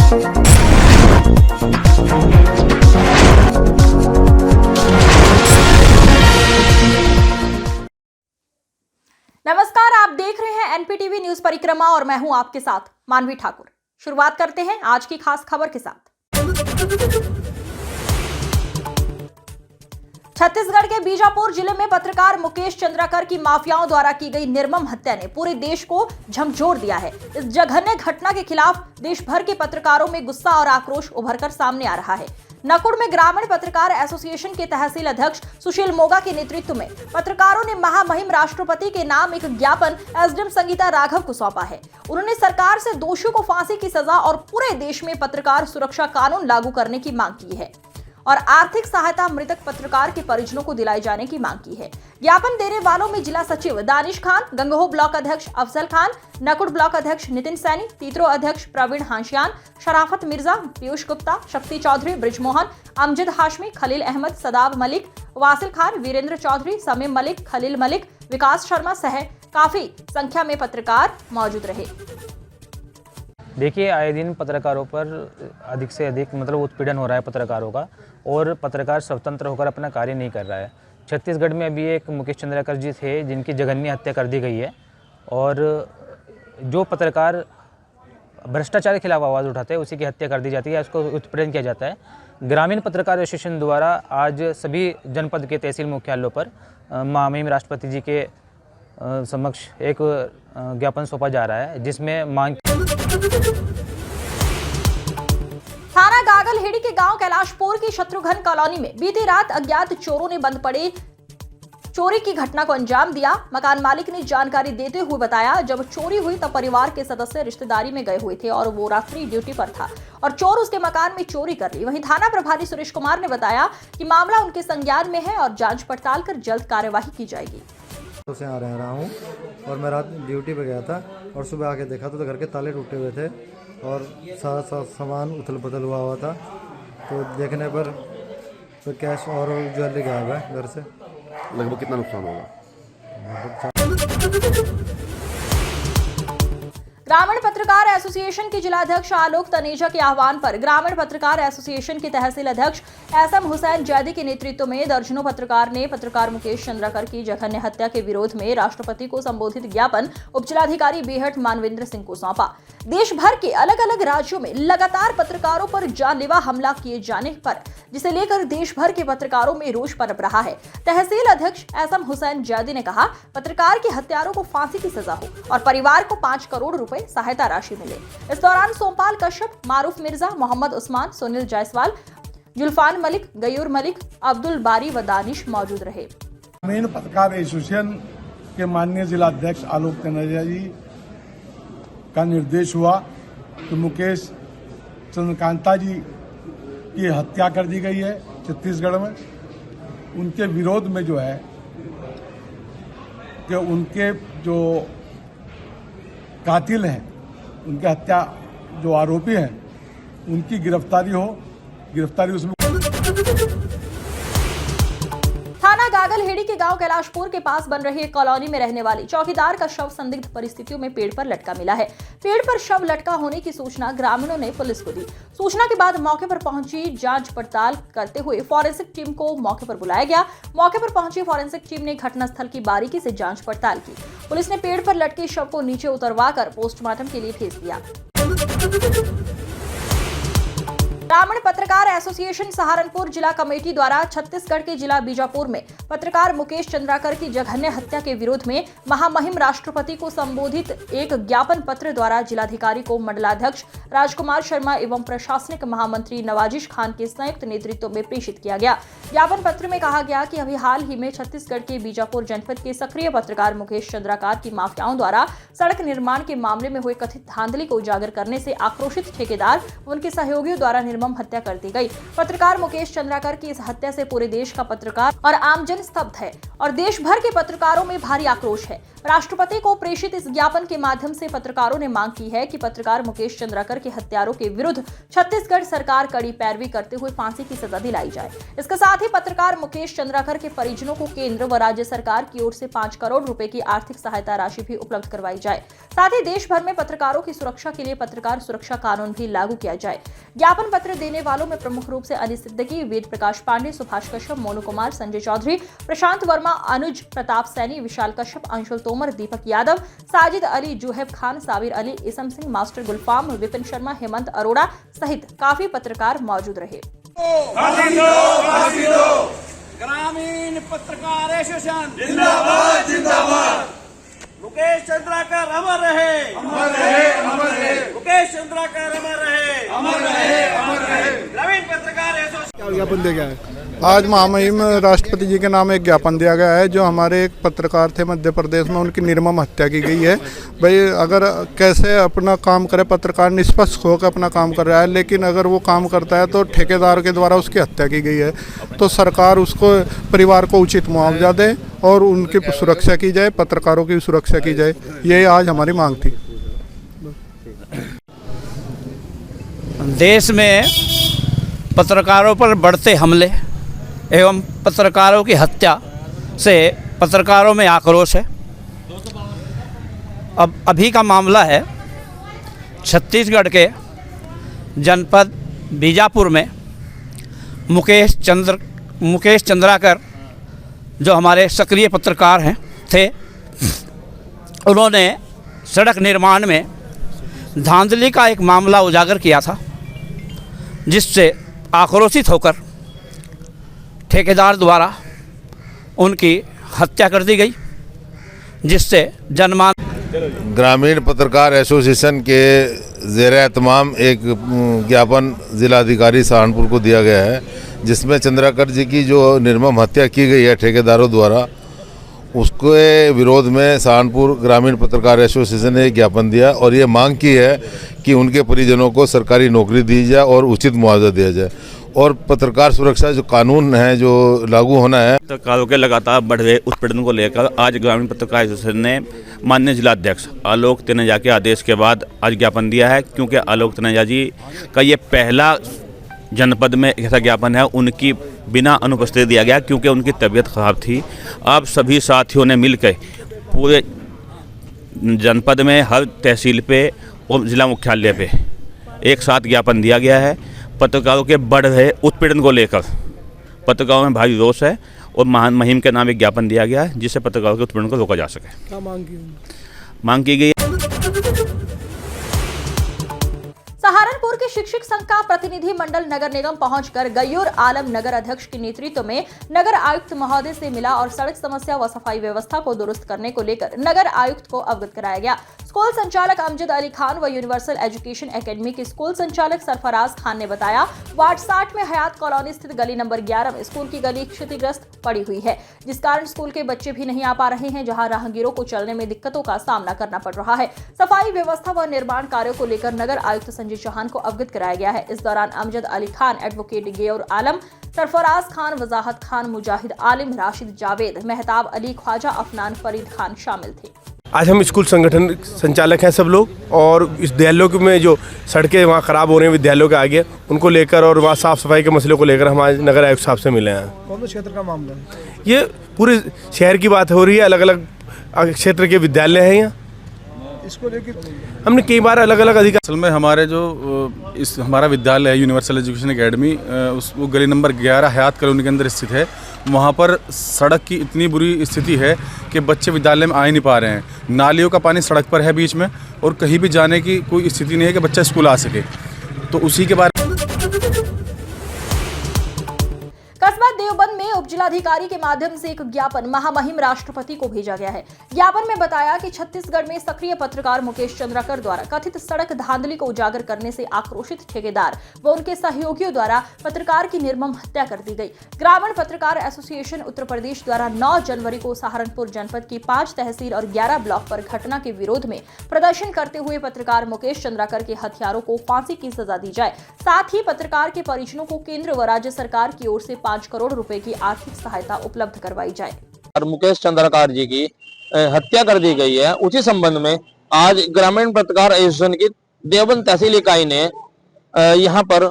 नमस्कार, आप देख रहे हैं एनपीटीवी न्यूज परिक्रमा और मैं हूं आपके साथ मानवी ठाकुर। शुरुआत करते हैं आज की खास खबर के साथ। छत्तीसगढ़ के बीजापुर जिले में पत्रकार मुकेश चंद्राकर की माफियाओं द्वारा की गई निर्मम हत्या ने पूरे देश को झकझोर दिया है। इस जघन्य घटना के खिलाफ देश भर के पत्रकारों में गुस्सा और आक्रोश उभरकर सामने आ रहा है। नकुड़ में ग्रामीण पत्रकार एसोसिएशन के तहसील अध्यक्ष सुशील मोगा के नेतृत्व में पत्रकारों ने महामहिम राष्ट्रपति के नाम एक ज्ञापन एसडीएम संगीता राघव को सौंपा है। उन्होंने सरकार से दोषियों को फांसी की सजा और पूरे देश में पत्रकार सुरक्षा कानून लागू करने की मांग की है और आर्थिक सहायता मृतक पत्रकार के परिजनों को दिलाई जाने की मांग की है। ज्ञापन देने वालों में जिला सचिव दानिश खान, गंगोह ब्लॉक अध्यक्ष अफजल खान, नकुड़ ब्लॉक अध्यक्ष नितिन सैनी, तीतरो अध्यक्ष प्रवीण हांशियान, शराफत मिर्जा, पीयूष गुप्ता, शक्ति चौधरी, ब्रिजमोहन, अमजद हाशमी, खलील अहमद, सदाब मलिक, वासिल खान, वीरेंद्र चौधरी, समीम मलिक, खलील मलिक, विकास शर्मा सह काफी संख्या में पत्रकार मौजूद रहे। देखिए, आए दिन पत्रकारों पर अधिक से अधिक उत्पीड़न हो रहा है पत्रकारों का, और पत्रकार स्वतंत्र होकर अपना कार्य नहीं कर रहा है। छत्तीसगढ़ में अभी एक मुकेश चंद्राकर जी थे जिनकी जघन्य हत्या कर दी गई है, और जो पत्रकार भ्रष्टाचार के खिलाफ आवाज़ उठाते हैं उसी की हत्या कर दी जाती है, उसको उत्पीड़न किया जाता है। ग्रामीण पत्रकार एसोसिएशन द्वारा आज सभी जनपद के तहसील मुख्यालयों पर महामहिम राष्ट्रपति जी के समक्ष एक ज्ञापन सौंपा जा रहा है, जिसमें मांग थाना गागलहेड़ी के गांव कैलाशपुर की शत्रुघ्न कॉलोनी में बीती रात अज्ञात चोरों ने बंद पड़े चोरी की घटना को अंजाम दिया। मकान मालिक ने जानकारी देते हुए बताया, जब चोरी हुई तब परिवार के सदस्य रिश्तेदारी में गए हुए थे और वो रात्रि ड्यूटी पर था और चोर उसके मकान में चोरी कर ली। वहीं थाना प्रभारी सुरेश कुमार ने बताया कि मामला उनके संज्ञान में है और जांच पड़ताल कर जल्द कार्यवाही की जाएगी। से आ रहा हूँ और मैं रात ड्यूटी पे गया था और सुबह आके देखा तो घर के ताले टूटे हुए थे और सारा सामान उथल पुथल हुआ था। तो देखने पर तो कैश और ज्वेलरी गायब है घर से। लगभग कितना नुकसान होगा? ग्रामीण पत्रकार एसोसिएशन के जिलाध्यक्ष आलोक तनेजा के आह्वान पर ग्रामीण पत्रकार एसोसिएशन के तहसील अध्यक्ष एसएम हुसैन जैदी के नेतृत्व में दर्जनों पत्रकार ने पत्रकार मुकेश चंद्राकर की जघन्य हत्या के विरोध में राष्ट्रपति को संबोधित ज्ञापन उपजिलाधिकारी बेहट मानवेंद्र सिंह को सौंपा। देश भर के अलग अलग राज्यों में लगातार पत्रकारों पर जानलेवा हमला किए जाने पर जिसे लेकर देश भर के पत्रकारों में रोष पनप रहा है। तहसील अध्यक्ष एसएम हुसैन जैदी ने कहा, पत्रकार के हत्यारों को फांसी की सजा हो और परिवार को 5 करोड़ रुपए सहायता राशि मिले। इस दौरान सोमपाल कश्यप, मारूफ मिर्जा, मोहम्मद उस्मान, सुनील जायसवाल, जुल्फान मलिक, गयूर मलिक, अब्दुल बारी व दानिश मौजूद रहे। ग्रामीण पत्रकार एसोसिएशन के माननीय जिलाध्यक्ष आलोक तनेजा जी का निर्देश हुआ कि मुकेश चंद्रकांता जी की हत्या कर दी गई है छत्तीसगढ़ में। उनके विरोध में जो है कि उनके जो कातिल हैं, उनके हत्या जो आरोपी हैं, उनकी गिरफ्तारी उसमें। थाना गागलहेड़ी के गांव कैलाशपुर के पास बन रही एक कॉलोनी में रहने वाली चौकीदार का शव संदिग्ध परिस्थितियों में पेड़ पर लटका मिला है। पेड़ पर शव लटका होने की सूचना ग्रामीणों ने पुलिस को दी। सूचना के बाद मौके पर पहुंची जांच पड़ताल करते हुए फॉरेंसिक टीम को मौके पर बुलाया गया। मौके पर पहुंची फॉरेंसिक टीम ने घटनास्थल की बारीकी से जांच पड़ताल की। पुलिस ने पेड़ पर लटके शव को नीचे उतरवाकर पोस्टमार्टम के लिए भेज दिया। ग्रामीण पत्रकार एसोसिएशन सहारनपुर जिला कमेटी द्वारा छत्तीसगढ़ के जिला बीजापुर में पत्रकार मुकेश चंद्राकर की जघन्य हत्या के विरोध में महामहिम राष्ट्रपति को संबोधित एक ज्ञापन पत्र द्वारा जिलाधिकारी को मंडलाध्यक्ष राजकुमार शर्मा एवं प्रशासनिक महामंत्री नवाजिश खान के संयुक्त नेतृत्व में प्रेषित किया गया। ज्ञापन पत्र में कहा गया कि अभी हाल ही में छत्तीसगढ़ के बीजापुर जनपद के सक्रिय पत्रकार मुकेश चंद्राकर की माफियाओं द्वारा सड़क निर्माण के मामले में हुए कथित धांधली को उजागर करने से आक्रोशित ठेकेदार उनके सहयोगियों द्वारा निर्माण निर्मम हत्या कर दी गई। पत्रकार मुकेश चंद्राकर की इस हत्या से पूरे देश का पत्रकार और आमजन स्तब्ध है और देश भर के पत्रकारों में भारी आक्रोश है। राष्ट्रपति को प्रेषित इस ज्ञापन के माध्यम से पत्रकारों ने मांग की है कि पत्रकार मुकेश चंद्राकर के हत्यारों के विरुद्ध छत्तीसगढ़ सरकार कड़ी पैरवी करते हुए फांसी की सजा दिलाई जाए। इसके साथ ही पत्रकार मुकेश चंद्राकर के परिजनों को केंद्र व राज्य सरकार की ओर से 5 करोड़ रुपए की आर्थिक सहायता राशि भी उपलब्ध करवाई जाए। साथ ही देश भर में पत्रकारों की सुरक्षा के लिए पत्रकार सुरक्षा कानून भी लागू किया जाए। ज्ञापन पत्र देने वालों में प्रमुख रूप से अनिल सिद्दीकी, वेद प्रकाश पांडे, सुभाष कश्यप, मोनू कुमार, संजय चौधरी, प्रशांत वर्मा, अनुज प्रताप सैनी, विशाल कश्यप, अंशुल तोमर, दीपक यादव, साजिद अली, जुहेब खान, साबिर अली, इसम सिंह, मास्टर गुलफाम, विपिन शर्मा, हेमंत अरोड़ा सहित काफी पत्रकार मौजूद रहे। ग्रामीण पत्रकार एसोसिएशन जिंदाबाद जिंदाबाद। मुकेश चंद्राकर अमर रहे, अमर रहे, अमर रहे। मुकेश चंद्राकर अमर रहे, अमर रहे, अमर रहे। ग्रामीण पत्रकार एसोसिएशन ज्ञापन दिया गया है। आज महामहिम राष्ट्रपति जी के नाम एक ज्ञापन दिया गया है। जो हमारे एक पत्रकार थे मध्य प्रदेश में, उनकी निर्मम हत्या की गई है। भाई अगर कैसे अपना काम करे, पत्रकार निष्पक्ष होकर अपना काम कर रहा है, लेकिन अगर वो काम करता है तो ठेकेदार के द्वारा उसकी हत्या की गई है। तो सरकार उसको, परिवार को उचित मुआवजा दे और उनकी सुरक्षा की जाए, पत्रकारों की सुरक्षा की जाए। ये आज हमारी मांग थी। देश में पत्रकारों पर बढ़ते हमले एवं पत्रकारों की हत्या से पत्रकारों में आक्रोश है। अब अभी का मामला है छत्तीसगढ़ के जनपद बीजापुर में मुकेश चंद्राकर जो हमारे सक्रिय पत्रकार हैं थे, उन्होंने सड़क निर्माण में धांधली का एक मामला उजागर किया था, जिससे आक्रोशित होकर ठेकेदार द्वारा उनकी हत्या कर दी गई, जिससे जनमान ग्रामीण पत्रकार एसोसिएशन के ज़ेर-ए-तमाम एक ज्ञापन जिलाधिकारी सहारनपुर को दिया गया है, जिसमें चंद्राकर जी की जो निर्मम हत्या की गई है ठेकेदारों द्वारा, उसके विरोध में सहारनपुर ग्रामीण पत्रकार एसोसिएशन ने ज्ञापन दिया और ये मांग की है कि उनके परिजनों को सरकारी नौकरी दी जाए और उचित मुआवजा दिया जाए और पत्रकार सुरक्षा जो कानून है जो लागू होना है। पत्रकारों के लगातार बढ़ रहे उत्पीड़न को लेकर आज ग्रामीण पत्रकार एसोसिएशन ने माननीय जिलाध्यक्ष आलोक तनेजा के आदेश के बाद आज ज्ञापन दिया है, क्योंकि आलोक तनेजा जी का ये पहला जनपद में ऐसा ज्ञापन है, उनकी बिना अनुपस्थिति दिया गया क्योंकि उनकी तबीयत खराब थी। अब सभी साथियों ने मिलकर पूरे जनपद में हर तहसील पे और जिला मुख्यालय पे एक साथ ज्ञापन दिया गया है। पत्रकारों के बढ़ रहे उत्पीड़न को लेकर पत्रकारों में भारी रोष है और महामहिम के नाम एक ज्ञापन दिया गया है, जिससे पत्रकारों के उत्पीड़न को रोका जा सके। क्या मांग की गई। सहारनपुर के शिक्षक संघ का प्रतिनिधि मंडल नगर निगम पहुंचकर गयूर आलम नगर अध्यक्ष के नेतृत्व में नगर आयुक्त महोदय से मिला और सड़क समस्या व सफाई व्यवस्था को दुरुस्त करने को लेकर नगर आयुक्त को अवगत कराया गया। स्कूल संचालक अमजद अली खान व यूनिवर्सल एजुकेशन एकेडमी के स्कूल संचालक सरफराज खान ने बताया, वार्ड 60 में हयात कॉलोनी स्थित गली नंबर 11 में स्कूल की गली क्षतिग्रस्त पड़ी हुई है, जिस कारण स्कूल के बच्चे भी नहीं आ पा रहे हैं, जहां राहगीरों को चलने में दिक्कतों का सामना करना पड़ रहा है। सफाई व्यवस्था व निर्माण कार्यों को लेकर नगर आयुक्त संजय चौहान को अवगत कराया गया है। इस दौरान अमजद अली खान, एडवोकेट गयूर आलम, सरफराज खान, वजाहत खान, मुजाहिद आलिम, राशिद जावेद, मेहताब अली, ख्वाजा अफनान, फरीद खान शामिल थे। आज हम स्कूल संगठन संचालक हैं सब लोग, और इस विद्यालयों में जो सड़कें वहाँ ख़राब हो रही हैं विद्यालयों के आगे, उनको लेकर और वहाँ साफ़ सफाई के मसले को लेकर हम आज नगर आयुक्त साहब से मिले हैं। कौन सा क्षेत्र का मामला है? ये पूरे शहर की बात हो रही है, अलग अलग क्षेत्र के विद्यालय हैं यहाँ। इसको लेकर हमने कई बार अलग अलग अधिकार, असल में हमारे जो हमारा विद्यालय है यूनिवर्सल एजुकेशन एकेडमी, वो गली नंबर 11 हयात कॉलोनी के अंदर स्थित है। वहाँ पर सड़क की इतनी बुरी स्थिति है कि बच्चे विद्यालय में आ ही नहीं पा रहे हैं। नालियों का पानी सड़क पर है बीच में, और कहीं भी जाने की कोई स्थिति नहीं है कि बच्चा स्कूल आ सके। तो उसी के बारे बाद देवबंद में उपजिलाधिकारी के माध्यम से एक ज्ञापन महामहिम राष्ट्रपति को भेजा गया है। ज्ञापन में बताया कि छत्तीसगढ़ में सक्रिय पत्रकार मुकेश चंद्राकर द्वारा कथित सड़क धांधली को उजागर करने से आक्रोशित ठेकेदार व उनके सहयोगियों द्वारा पत्रकार की निर्मम हत्या कर दी गई। ग्रामीण पत्रकार एसोसिएशन उत्तर प्रदेश द्वारा 9 जनवरी को सहारनपुर जनपद की 5 तहसील और 11 ब्लॉक पर घटना के विरोध में प्रदर्शन करते हुए पत्रकार मुकेश चंद्राकर के हत्यारों को फांसी की सजा दी जाए, साथ ही पत्रकार के परिजनों को केंद्र व राज्य सरकार की ओर से 5 करोड़ रुपए की आर्थिक सहायता उपलब्ध करवाई जाए। मुकेश चंद्राकर जी की हत्या कर दी गई है। उसी संबंध में आज ग्रामीण पत्रकार एसोसिएशन की देवबंद तहसील इकाई ने यहां पर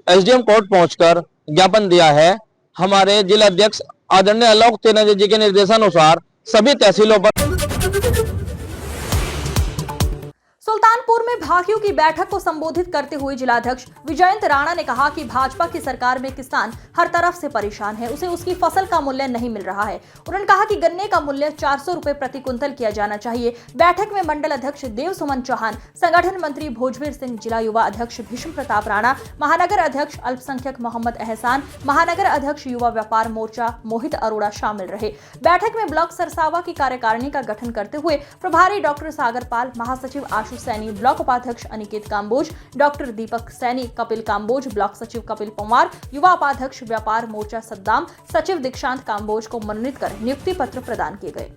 एसडीएम कोर्ट पहुंचकर ज्ञापन दिया है। हमारे जिला अध्यक्ष आदरणीय आलोक तेनाजी जी के निर्देशानुसार सभी तहसीलों पर सुल्तानपुर में भाकियों की बैठक को संबोधित करते हुए जिलाध्यक्ष विजयंत राणा ने कहा कि भाजपा की सरकार में किसान हर तरफ से परेशान है, उसे उसकी फसल का मूल्य नहीं मिल रहा है। उन्होंने कहा कि गन्ने का मूल्य 400 रुपए प्रति कुंतल किया जाना चाहिए। बैठक में मंडल अध्यक्ष देव सुमन चौहान, संगठन मंत्री भोजवीर सिंह, जिला युवा अध्यक्ष भीष्म प्रताप राणा, महानगर अध्यक्ष अल्पसंख्यक मोहम्मद एहसान, महानगर अध्यक्ष युवा व्यापार मोर्चा मोहित अरोड़ा शामिल रहे। बैठक में ब्लॉक सरसावा की कार्यकारिणी का गठन करते हुए प्रभारी डॉक्टर सागर पाल, महासचिव आशु सैनी, ब्लॉक उपाध्यक्ष अनिकेत काम्बोज, डॉक्टर दीपक सैनी, कपिल काम्बोज, ब्लॉक सचिव कपिल पंवार, युवा उपाध्यक्ष व्यापार मोर्चा सद्दाम, सचिव दीक्षांत काम्बोज को मनोनीत कर नियुक्ति पत्र प्रदान किए गए।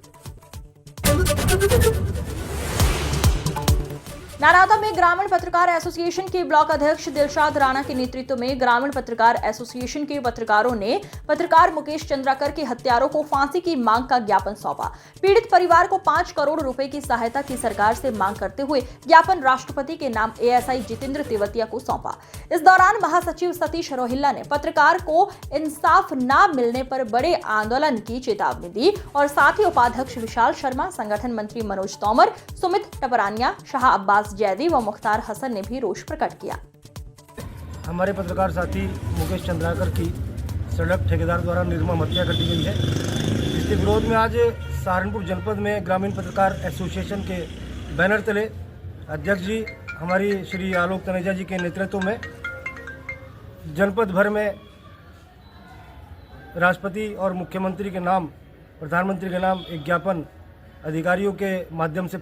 नारादा में ग्रामीण पत्रकार एसोसिएशन के ब्लॉक अध्यक्ष दिलशाद राणा के नेतृत्व में ग्रामीण पत्रकार एसोसिएशन के पत्रकारों ने पत्रकार मुकेश चंद्राकर के हत्यारों को फांसी की मांग का ज्ञापन सौंपा। पीड़ित परिवार को 5 करोड़ रुपए की सहायता की सरकार से मांग करते हुए ज्ञापन राष्ट्रपति के नाम एएसआई जितेंद्र तेवतिया को सौंपा। इस दौरान महासचिव सतीश रोहिल्ला ने पत्रकार को इंसाफ न मिलने पर बड़े आंदोलन की चेतावनी दी और साथ ही उपाध्यक्ष विशाल शर्मा, संगठन मंत्री मनोज तोमर, सुमित टपरानिया, शाह अब्बास जैदी व मुख्तार हसन ने भी रोष प्रकट किया। हमारे पत्रकार साथी मुकेश चंद्राकर की सड़क ठेकेदार द्वारा निर्मम हत्या कर दी गई है। इसके विरोध में आज सहारनपुर जनपद में ग्रामीण पत्रकार एसोसिएशन के बैनर तले अध्यक्ष जी हमारी श्री आलोक तनेजा जी के नेतृत्व में जनपद भर में राष्ट्रपति और मुख्यमंत्री के नाम, प्रधानमंत्री के नाम एक ज्ञापन अधिकारियों के माध्यम से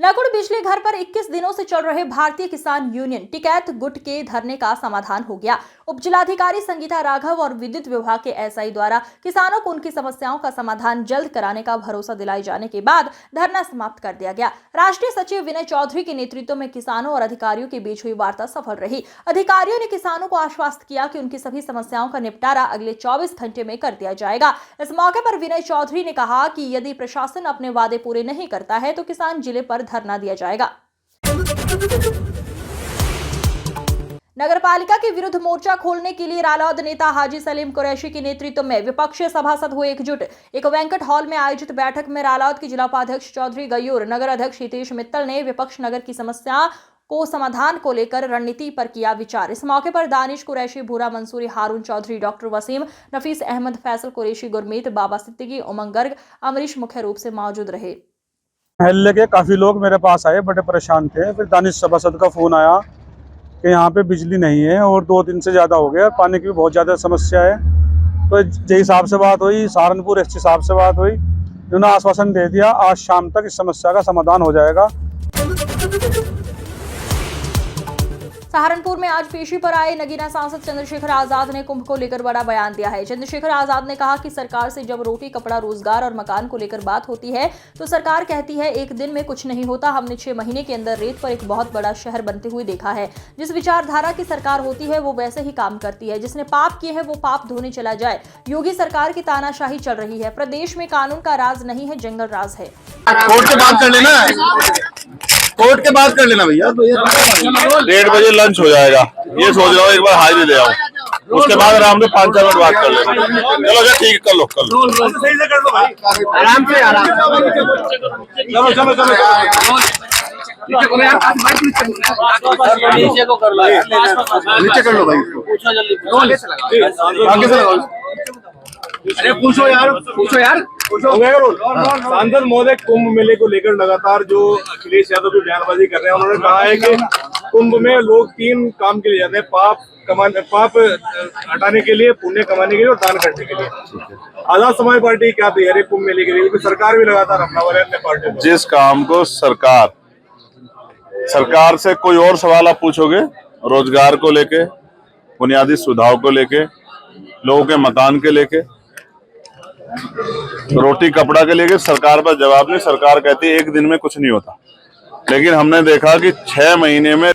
नकुड़ बिजली घर पर 21 दिनों से चल रहे भारतीय किसान यूनियन टिकैत गुट के धरने का समाधान हो गया। उपजिलाधिकारी संगीता राघव और विद्युत विभाग के एसआई द्वारा किसानों को उनकी समस्याओं का समाधान जल्द कराने का भरोसा दिलाए जाने के बाद धरना समाप्त कर दिया गया। राष्ट्रीय सचिव विनय चौधरी के नेतृत्व में किसानों और अधिकारियों के बीच हुई वार्ता सफल रही। अधिकारियों ने किसानों को आश्वस्त किया कि उनकी सभी समस्याओं का निपटारा अगले 24 घंटे में कर दिया जाएगा। इस मौके पर विनय चौधरी ने कहा कि यदि प्रशासन अपने वादे पूरे नहीं करता है तो किसान जिले पर धरना दिया जाएगा। नगरपालिका के विरुद्ध मोर्चा खोलने के लिए रालोद नेता हाजी सलीम कुरैशी के नेतृत्व में विपक्षी सभासद हुए एकजुट। एक वेंकट हॉल में आयोजित बैठक में रालोद के जिला उपाध्यक्ष चौधरी गयूर, नगर अध्यक्ष हितेश मित्तल ने विपक्ष नगर की समस्या को समाधान को लेकर रणनीति पर किया विचार। इस मौके पर दानिश कुरैशी, भूरा मंसूरी, हारून चौधरी, डॉक्टर वसीम, नफीस अहमद, फैसल कुरैशी, गुरमीत, बाबा सिद्दीकी, उमंग गर्ग, अमरीश मुख्य रूप से मौजूद रहे। मोहल्ले के काफ़ी लोग मेरे पास आए, बड़े परेशान थे। फिर दानिश सभासद का फ़ोन आया कि यहाँ पे बिजली नहीं है और 2 दिन से ज़्यादा हो गया और पानी की भी बहुत ज़्यादा समस्या है। तो जय साहब से बात हुई, सहारनपुर एसटी साहब से बात हुई, उन्होंने आश्वासन दे दिया आज शाम तक इस समस्या का समाधान हो जाएगा। सहारनपुर में आज पेशी पर आए नगीना सांसद चंद्रशेखर आजाद ने कुंभ को लेकर बड़ा बयान दिया है। चंद्रशेखर आजाद ने कहा कि सरकार से जब रोटी, कपड़ा, रोजगार और मकान को लेकर बात होती है तो सरकार कहती है एक दिन में कुछ नहीं होता। हमने 6 महीने के अंदर रेत पर एक बहुत बड़ा शहर बनते हुए देखा है। जिस विचारधारा की सरकार होती है वो वैसे ही काम करती है। जिसने पाप किए हैं वो पाप धोने चला जाए। योगी सरकार की तानाशाही चल रही है। प्रदेश में कानून का राज नहीं है, जंगल राज है। कोर्ट के बाद कर लेना, कोर्ट के बाद कर लेना भैया। 1:30 बजे लंच हो जाएगा, ये सोच रहा हूँ एक बार हाजिरी ले आओ, उसके बाद आराम से 5-6 मिनट बात कर लेना। चलो अच्छा ठीक, कर लो सही से कर लो भाई, आराम से आराम। चलो चलो चलो नीचे को कर लो, नीचे कर लो भाई, आगे से लगाओ। अरे पूछो यार, पूछो यार, पूछो। सांसद महोदय कुंभ मेले को लेकर लगातार जो अखिलेश यादव की बयानबाजी कर रहे हैं, उन्होंने कहा है कि कुंभ में लोग 3 काम के लिए जाते हैं, पाप हटाने के लिए, पुण्य कमाने के लिए और दान करने के लिए। आजाद समाज पार्टी क्या तैयारी है कुंभ मेले के लिए, क्योंकि सरकार भी लगातार अपना वाले अपने पार्टी को। जिस काम को सरकार से कोई और सवाल आप पूछोगे, रोजगार को लेके, बुनियादी सुविधाओं को लेके, लोगों के मकान के लेके, रोटी कपड़ा के लेके सरकार पर जवाब नहीं। सरकार कहती है 1 दिन में कुछ नहीं होता, लेकिन हमने देखा कि 6 महीने में।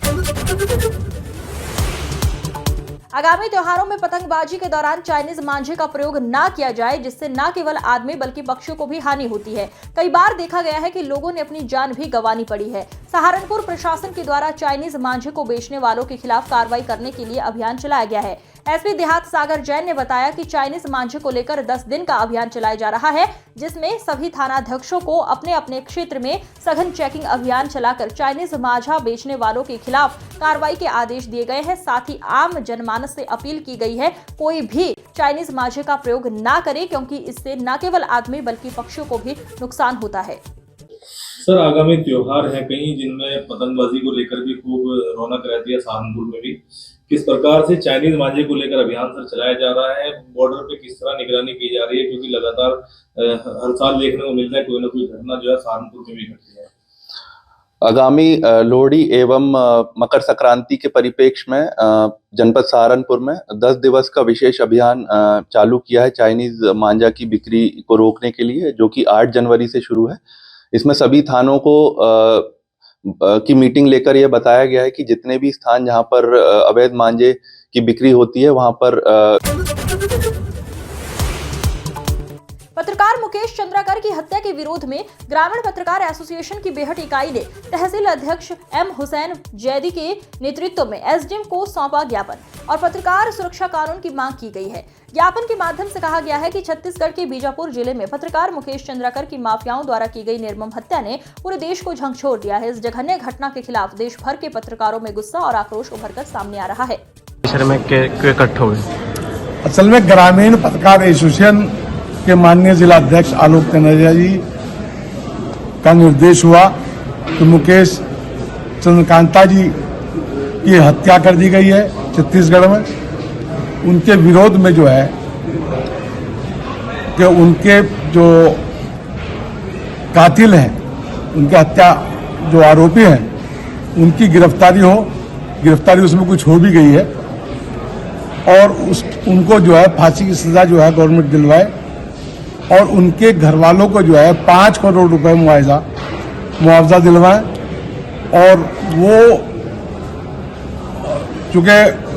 आगामी त्योहारों में पतंगबाजी के दौरान चाइनीज मांझे का प्रयोग ना किया जाए, जिससे न केवल आदमी बल्कि पक्षियों को भी हानि होती है। कई बार देखा गया है कि लोगों ने अपनी जान भी गंवानी पड़ी है। सहारनपुर प्रशासन के द्वारा चाइनीज मांझे को बेचने वालों के खिलाफ कार्रवाई करने के लिए अभियान चलाया गया है। एसपी देहात सागर जैन ने बताया कि चाइनीज मांझे को लेकर 10 दिन का अभियान चलाया जा रहा है, जिसमें सभी थानाध्यक्षों को अपने अपने क्षेत्र में सघन चेकिंग अभियान चलाकर चाइनीज मांझा बेचने वालों के खिलाफ कार्रवाई के आदेश दिए गए हैं। साथ ही आम जनमानस से अपील की गई है, कोई भी चाइनीज मांझे का प्रयोग ना करे, क्योंकि इससे न केवल आदमी बल्कि पक्षियों को भी नुकसान होता है। सर, आगामी त्योहार है कहीं जिनमें पतंगबाजी को लेकर भी खूब रौनक रहती है, सहारनपुर में भी किस प्रकार से चाइनीज मांझे को लेकर अभियान सर चलाया जा रहा है, बॉर्डर पे किस तरह निगरानी की जा रही है, क्योंकि लगातार हर साल देखने को मिलता है कोई ना कोई घटना जो है सहारनपुर में भी घटती है। आगामी लोहड़ी एवं मकर संक्रांति के परिप्रेक्ष्य में जनपद सहारनपुर में 10 दिवस का विशेष अभियान चालू किया है चाइनीज मांझा की बिक्री को रोकने के लिए, जो कि 8 जनवरी से शुरू है। इसमें सभी थानों को की मीटिंग लेकर यह बताया गया है कि जितने भी स्थान जहां पर अवैध मांझे की बिक्री होती है वहां पर पत्रकार मुकेश चंद्राकर की हत्या के विरोध में ग्रामीण पत्रकार एसोसिएशन की बेहट इकाई ने तहसील अध्यक्ष एम हुसैन जैदी के नेतृत्व में एसडीएम को सौंपा ज्ञापन और पत्रकार सुरक्षा कानून की मांग की गई है। ज्ञापन के माध्यम से कहा गया है कि छत्तीसगढ़ के बीजापुर जिले में पत्रकार मुकेश चंद्राकर की माफियाओं द्वारा की गई निर्मम हत्या ने पूरे देश को झकझोर दिया है। इस जघन्य घटना के खिलाफ देश भर के पत्रकारों में गुस्सा और आक्रोश उभरकर सामने आ रहा है। असल में ग्रामीण पत्रकार एसोसिएशन के माननीय जिलाध्यक्ष आलोक तनेजा जी का निर्देश हुआ कि मुकेश चंद्रकांता जी की हत्या कर दी गई है छत्तीसगढ़ में। उनके विरोध में जो है कि उनके जो कातिल हैं, उनके हत्या जो आरोपी हैं, उनकी गिरफ्तारी उसमें कुछ हो भी गई है और उनको जो है फांसी की सजा जो है गवर्नमेंट दिलवाए और उनके घर वालों को जो है 5 करोड़ रुपए मुआवजा दिलवाएं। और वो चूंकि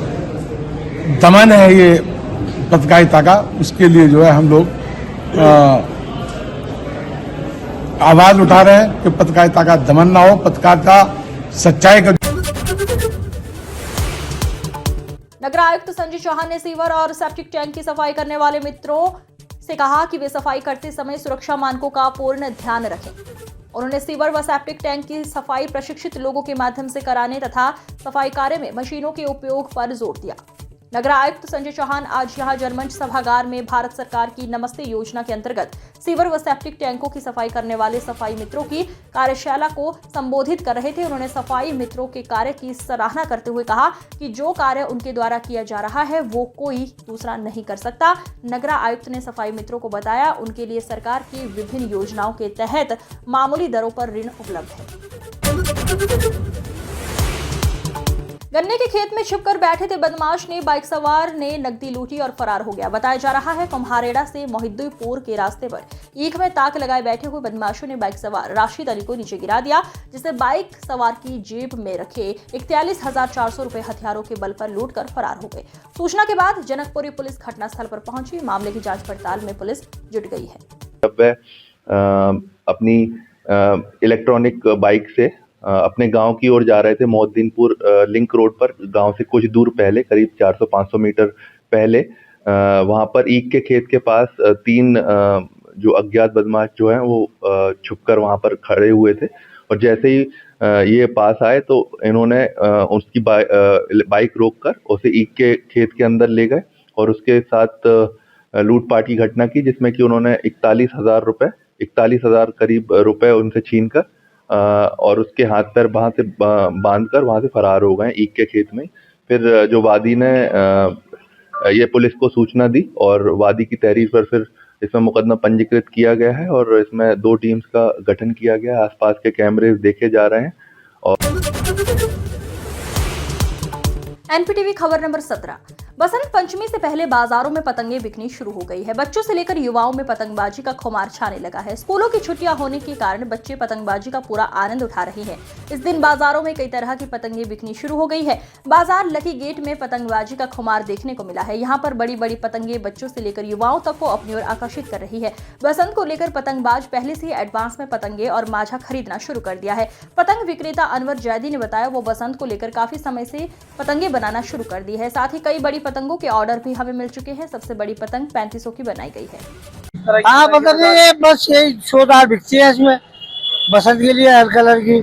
दमन है ये पत्रकारिता का, उसके लिए जो है हम लोग आवाज उठा रहे हैं कि पत्रकारिता का दमन ना हो, पत्रकारिता सच्चाई का। नगर आयुक्त संजय चौहान ने सीवर और सेप्टिक टैंक की सफाई करने वाले मित्रों से कहा कि वे सफाई करते समय सुरक्षा मानकों का पूर्ण ध्यान रखें। उन्होंने सीवर व सेप्टिक टैंक की सफाई प्रशिक्षित लोगों के माध्यम से कराने तथा सफाई कार्य में मशीनों के उपयोग पर जोर दिया। नगर आयुक्त संजय चौहान आज यहां जनमंच सभागार में भारत सरकार की नमस्ते योजना के अंतर्गत सीवर व सेप्टिक टैंकों की सफाई करने वाले सफाई मित्रों की कार्यशाला को संबोधित कर रहे थे। उन्होंने सफाई मित्रों के कार्य की सराहना करते हुए कहा कि जो कार्य उनके द्वारा किया जा रहा है वो कोई दूसरा नहीं कर सकता। नगर आयुक्त ने सफाई मित्रों को बताया उनके लिए सरकार की विभिन्न योजनाओं के तहत मामूली दरों पर ऋण उपलब्ध है। गन्ने के खेत में छिपकर बैठे थे बदमाश ने बाइक सवार ने नकदी लूटी और फरार हो गया। बताया जा रहा है कुम्हारेड़ा से मोहिद्दीपुर के रास्ते पर ईख में ताक लगाए बैठे हुए बदमाशों ने बाइक सवार राशिद अली को नीचे गिरा दिया, जिससे बाइक सवार की जेब में रखे 41,400 रुपए हथियारों के बल पर लूट कर फरार हो गए। सूचना के बाद जनकपुरी पुलिस घटनास्थल पर पहुंची। मामले की जांच पड़ताल में पुलिस जुट गई है। जब वह अपनी इलेक्ट्रॉनिक बाइक से अपने गांव की ओर जा रहे थे, मोहिद्दीपुर लिंक रोड पर गांव से कुछ दूर पहले, करीब 400-500 मीटर पहले, वहां पर ईख के खेत के पास 3 जो अज्ञात बदमाश जो हैं वो छुपकर वहां पर खड़े हुए थे और जैसे ही ये पास आए तो इन्होंने उसकी बाइक रोककर उसे ईख के खेत के अंदर ले गए और उसके साथ लूटपाट की घटना की, जिसमें कि उन्होंने 41,000 करीब रुपए उनसे छीनकर और उसके हाथ पैर वहाँ से बांध कर वहाँ से फरार हो गए ईख के खेत में। फिर जो वादी ने ये पुलिस को सूचना दी और वादी की तहरीर पर फिर इसमें मुकदमा पंजीकृत किया गया है और इसमें 2 टीम्स का गठन किया गया है। आसपास के कैमरे देखे जा रहे हैं। और एनपीटीवी खबर नंबर 17। बसंत पंचमी से पहले बाजारों में पतंगे बिकनी शुरू हो गई है। बच्चों से लेकर युवाओं में पतंगबाजी का खुमार छाने लगा है। स्कूलों की छुट्टियां होने के कारण बच्चे पतंगबाजी का पूरा आनंद उठा रहे हैं। इस दिन बाजारों में कई तरह की पतंगे बिकनी शुरू हो गई है। बाजार लकी गेट में पतंगबाजी का खुमार देखने को मिला है। यहाँ पर बड़ी बड़ी पतंगे बच्चों से लेकर युवाओं तक को अपनी ओर आकर्षित कर रही है। बसंत को लेकर पतंगबाज पहले से ही एडवांस में पतंगे और माझा खरीदना शुरू कर दिया है। पतंग विक्रेता अनवर जैदी ने बताया वो बसंत को लेकर काफी समय से पतंगे बनाना शुरू कर दी है। साथ ही कई बड़ी पतंगों के ऑर्डर भी हमें मिल चुके हैं। सबसे बड़ी पतंग 3500 की बनाई गई है। हाँ पतंगे बस यही 100 बिकती है इसमें बसंत के लिए, हर कलर की,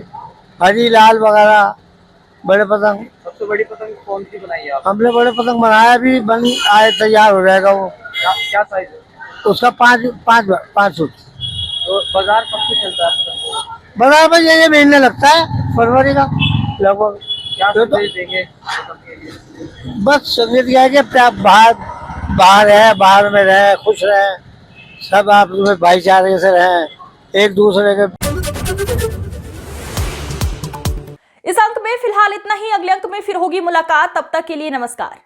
हरी लाल वगैरह बड़े पतंग। सबसे बड़ी पतंग कौन सी बनाई है आप? हमने बड़े पतंग बनाया भी, बन आए तैयार हो जाएगा वो। क्या साइज है उसका 5 फुट। तो बाजार कब से चलता है पतंग? बाजार में ये महीने लगता है, फरवरी का लगभग। क्या संदेश देंगे? बस संदेश यह है कि बाहर है, बाहर में रहे, खुश रहे, सब आप भाईचारे से रहे, एक दूसरे के। इस अंक में फिलहाल इतना ही। अगले अंक में फिर होगी मुलाकात। तब तक के लिए नमस्कार।